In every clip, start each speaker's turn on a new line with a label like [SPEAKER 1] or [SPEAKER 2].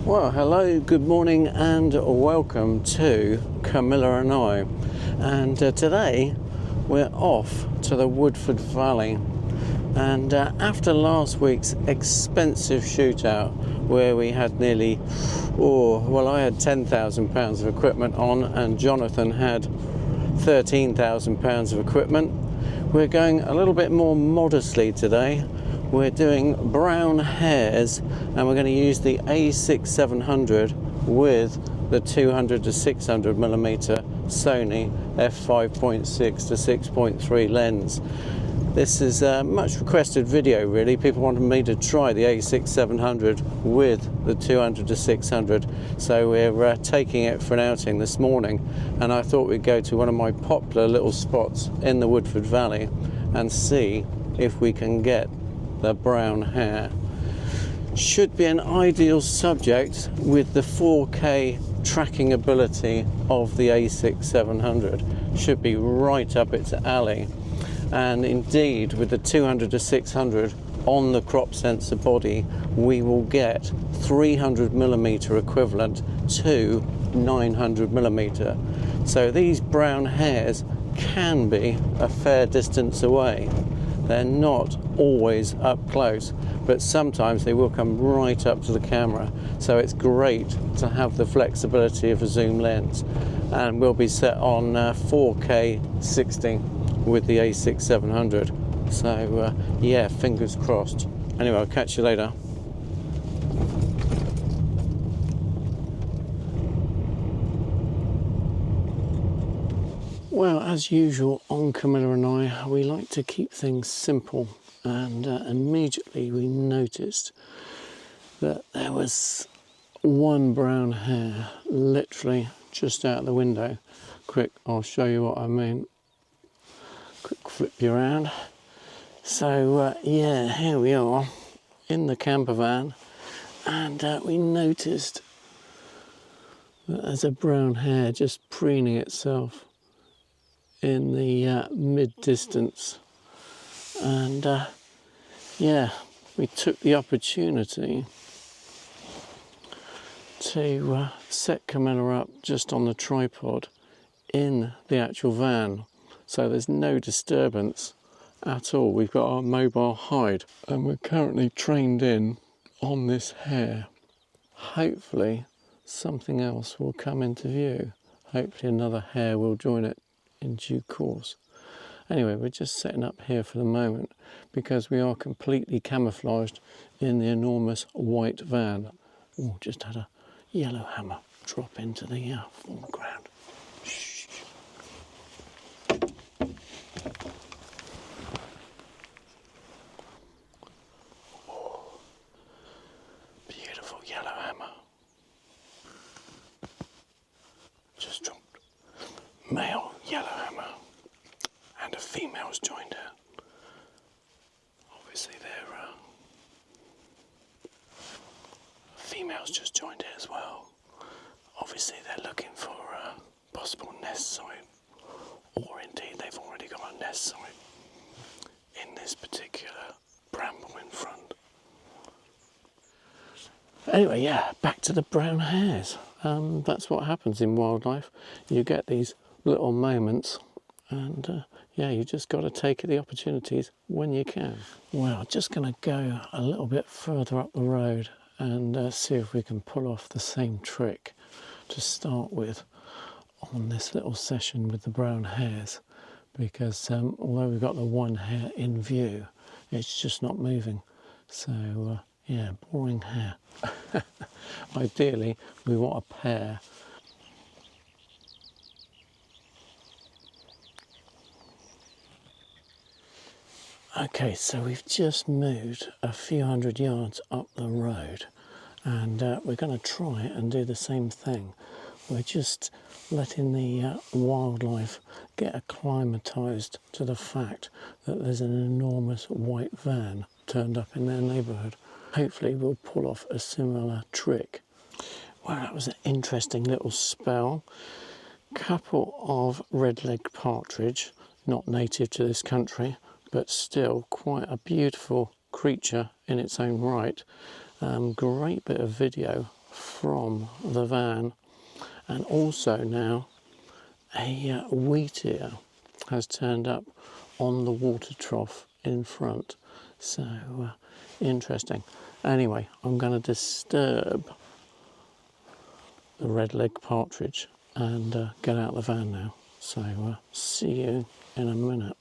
[SPEAKER 1] Well, hello, good morning and welcome to Camilla and I. And today we're off to the Woodford Valley. And after last week's expensive shootout where we had nearly, I had £10,000 of equipment on and Jonathan had £13,000 of equipment, we're going a little bit more modestly today. We're doing Brown Hares and we're going to use the A6700 with the 200 to 600 millimeter Sony f5.6 to 6.3 lens. This is a much requested video really. People wanted me to try the A6700 with the 200 to 600, so we're taking it for an outing this morning, and I thought we'd go to one of my popular little spots in the Woodford Valley and see if we can get the Brown Hare. Should be an ideal subject with the 4K tracking ability of the A6700. Should be right up its alley. And indeed, with the 200 to 600 on the crop sensor body, we will get 300 millimeter equivalent to 900 millimeter. So these Brown Hares can be a fair distance away. They're not always up close, but sometimes they will come right up to the camera. So it's great to have the flexibility of a zoom lens. And we'll be set on 4K 60 with the A6700. So yeah, fingers crossed. Anyway, I'll catch you later. Well, as usual on Camilla and I, we like to keep things simple, and immediately we noticed that there was one brown hare literally just out the window. Quick, I'll show you what I mean. Quick flip you around. So yeah, here we are in the camper van, and we noticed that there's a brown hare just preening itself in the mid-distance, and yeah, we took the opportunity to set Camilla up just on the tripod in the actual van, so there's no disturbance at all. We've got our mobile hide and we're currently trained in on this hare. Hopefully something else will come into view. Hopefully another hare will join it in due course. Anyway, we're just setting up here for the moment because we are completely camouflaged in the enormous white van. Oh, just had a yellow hammer drop into the foreground. Shh. Oh, beautiful yellow hammer. Just dropped. Male yellow hammer, and a female's joined her. Obviously female's just joined it as well. Obviously they're looking for a possible nest site, or indeed they've already got a nest site in this particular bramble in front. Anyway, yeah, back to the brown hares. That's what happens in wildlife. You get these little moments, and yeah, you just got to take the opportunities when you can. Well, just going to go a little bit further up the road and see if we can pull off the same trick to start with on this little session with the brown hares, because although we've got the one hare in view, it's just not moving. So yeah, boring hare. Ideally we want a pair. Okay, so we've just moved a few hundred yards up the road, and we're going to try and do the same thing. We're just letting the wildlife get acclimatised to the fact that there's an enormous white van turned up in their neighbourhood. Hopefully we'll pull off a similar trick. Well, that was an interesting little spell. Couple of red-legged partridge, not native to this country, but still quite a beautiful creature in its own right. Great bit of video from the van, and also now a wheat ear has turned up on the water trough in front. So interesting. Anyway, I'm going to disturb the red-legged partridge and get out the van now. So see you in a minute.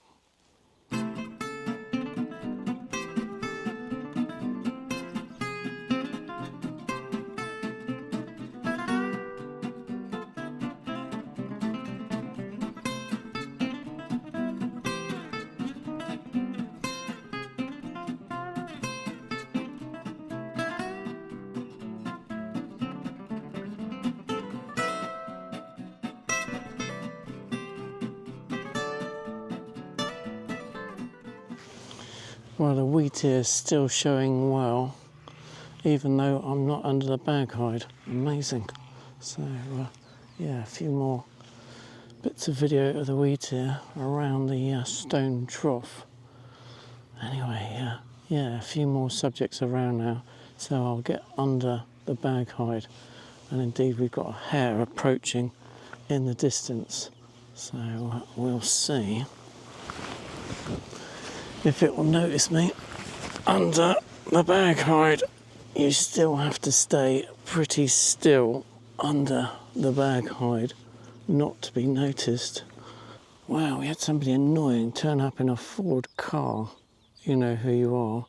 [SPEAKER 1] Well, the wheat ear is still showing well, even though I'm not under the bag hide. Amazing. So, yeah, a few more bits of video of the wheat ear around the stone trough. Anyway, yeah, a few more subjects around now, so I'll get under the bag hide. And indeed, we've got a hare approaching in the distance. So we'll see if it will notice me under the bag hide. You still have to stay pretty still under the bag hide not to be noticed. Wow, we had somebody annoying turn up in a Ford car. You know who you are.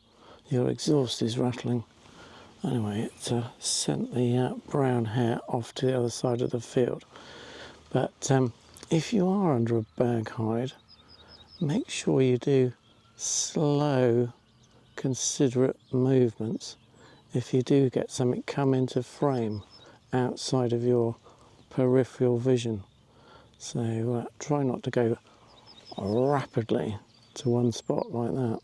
[SPEAKER 1] Your exhaust is rattling. Anyway, it sent the brown hare off to the other side of the field. But if you are under a bag hide, make sure you do slow, considerate movements if you do get something come into frame outside of your peripheral vision. So try not to go rapidly to one spot like that,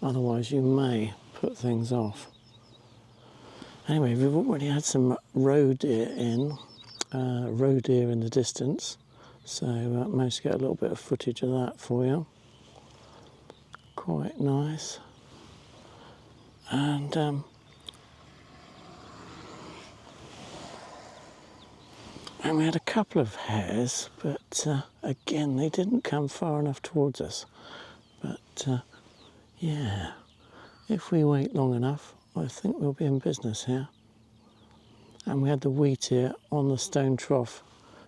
[SPEAKER 1] otherwise you may put things off. Anyway, we've already had some roe deer in the distance, so managed to get a little bit of footage of that for you. Quite nice. And we had a couple of hares, but again they didn't come far enough towards us. But yeah, if we wait long enough, I think we'll be in business here. And we had the wheat ear on the stone trough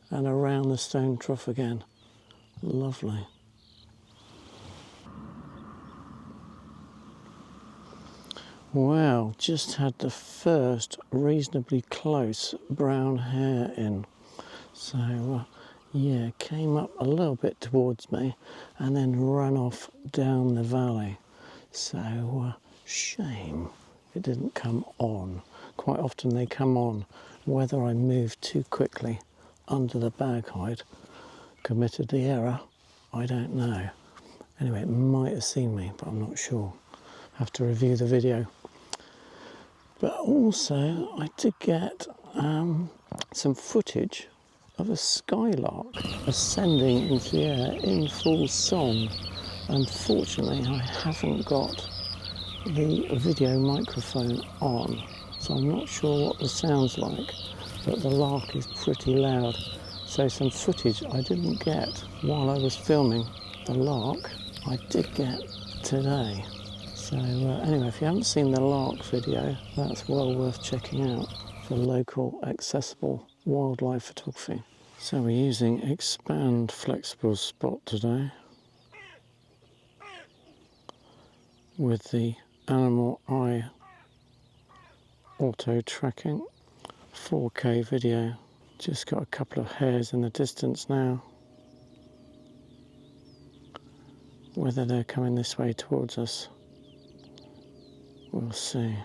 [SPEAKER 1] and around the stone trough again. Lovely. Well, just had the first reasonably close brown hare in. So, yeah, came up a little bit towards me and then ran off down the valley. So, shame it didn't come on. Quite often they come on. Whether I moved too quickly under the bag hide, committed the error, I don't know. Anyway, it might have seen me, but I'm not sure. Have to review the video. But also, I did get some footage of a skylark ascending into the air in full song. Unfortunately, I haven't got the video microphone on, so I'm not sure what the sound's like, but the lark is pretty loud. So some footage I didn't get while I was filming the lark, I did get today. So anyway, if you haven't seen the lark video, that's well worth checking out for local accessible wildlife photography. So we're using Expand Flexible Spot today with the Animal Eye auto tracking 4K video. Just got a couple of hares in the distance now. Whether they're coming this way towards us, we'll see.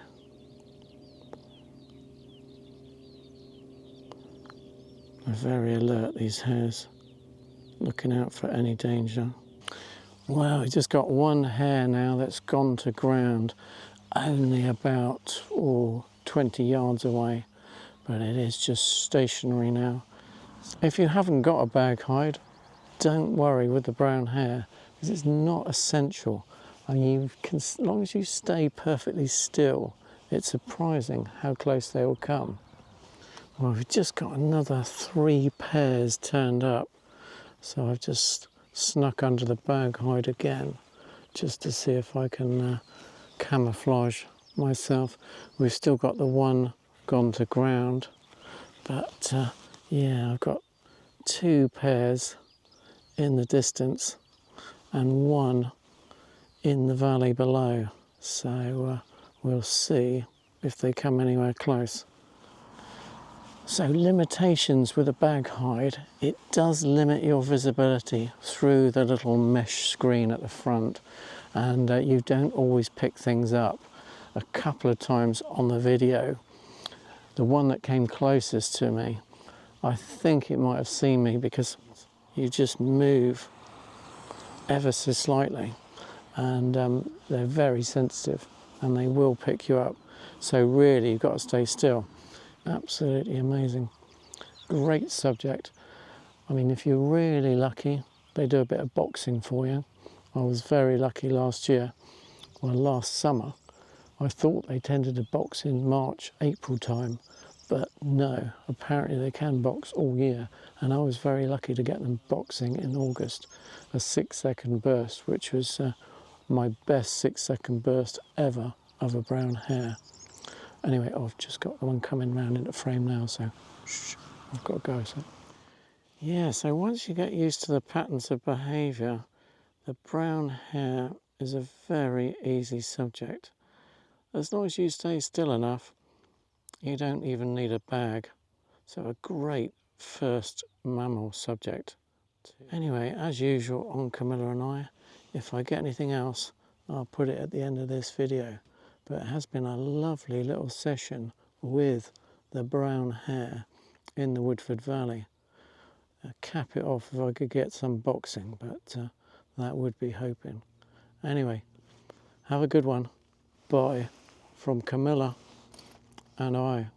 [SPEAKER 1] They're very alert, these hares, looking out for any danger. Well, we just got one hare now that's gone to ground, only about 20 yards away, but it is just stationary now. If you haven't got a bag hide, don't worry with the brown hare, because it's not essential. I mean, you can, as long as you stay perfectly still, it's surprising how close they will come. Well, we've just got another 3 pairs turned up, so I've just snuck under the bag hide again just to see if I can camouflage myself. We've still got the one gone to ground, but yeah, I've got 2 pairs in the distance and 1 in the valley below, so we'll see if they come anywhere close. So limitations with a bag hide, it does limit your visibility through the little mesh screen at the front, and you don't always pick things up. A couple of times on the video, the one that came closest to me, I think it might have seen me because you just move ever so slightly, and they're very sensitive and they will pick you up. So really you've got to stay still. Absolutely amazing. Great subject. I mean, if you're really lucky, they do a bit of boxing for you. I was very lucky last summer. I thought they tended to box in March, April time, but no, apparently they can box all year. And I was very lucky to get them boxing in August, a 6-second burst, which was my best 6-second burst ever of a brown hare. Anyway, I've just got the one coming round into frame now, so shh, I've got to go. So yeah, so once you get used to the patterns of behaviour, the brown hare is a very easy subject. As long as you stay still enough, you don't even need a bag. So a great first mammal subject. Anyway, as usual on Camilla and I, if I get anything else, I'll put it at the end of this video. But it has been a lovely little session with the brown hare in the Woodford Valley. Cap it off if I could get some boxing, but that would be hoping. Anyway, have a good one. Bye from Camilla and I.